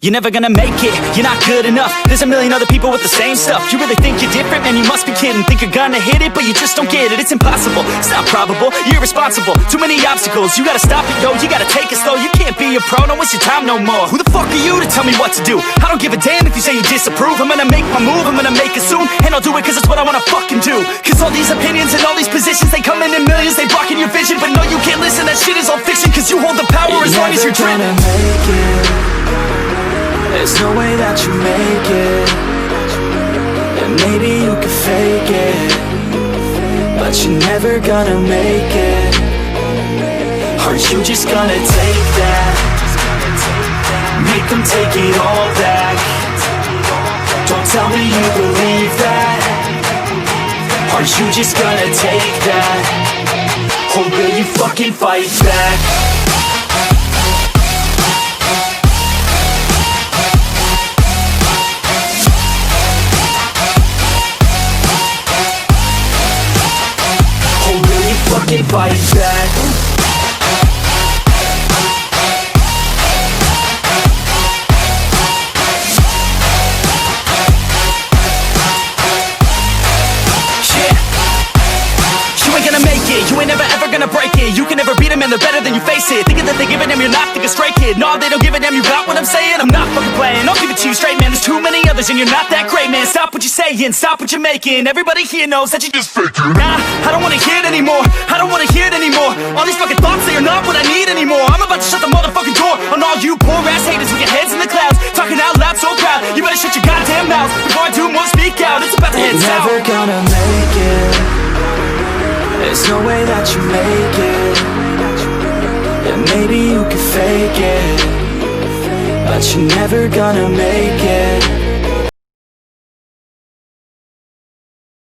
You're never gonna make it, you're not good enough. There's a million other people with the same stuff. You really think you're different? Man, you must be kidding. Think you're gonna hit it, but you just don't get it. It's impossible, it's not probable, you're irresponsible. Too many obstacles, you gotta stop it, yo. You gotta take it slow, you can't be a pro. Don't waste your time no more. Who the fuck are you to tell me what to do? I don't give a damn if you say you disapprove. I'm gonna make my move, I'm gonna make it soon. And I'll do it cause it's what I wanna fucking do. Cause all these opinions and all these positions, they come in millions, they blocking your vision. But no, you can't listen, that shit is all fiction. Cause you hold the power as long as you're dreaming. There's no way that you make it. And maybe you can fake it, but you're never gonna make it. Are you just gonna take that? Make them take it all back. Don't tell me you believe that. Are you just gonna take that? Or will you fucking fight back? Fucking fight back. You ain't gonna make it, you ain't never ever gonna break it. You can never beat them and they're better than you, face it. Thinking that they give a damn, you're not thinking straight, kid. No, they don't give a damn, you got what I'm saying? I'm not fucking playing, I'll give it to you straight, man. There's too many others and you're not that great, man. Stop what you're saying, stop what you're making. Everybody here knows that you just faking. Nah, I don't wanna hear it anymore, I don't wanna hear it anymore. All these fucking thoughts, they are not what I need anymore. I'm about to shut the motherfucking door on all you poor ass haters with your heads in the clouds, talking out loud so proud. You better shut your goddamn mouth before I do more, speak out. It's about to head south. You're never gonna make it. There's no way that you make it. And maybe you can fake it, but you're never gonna make it.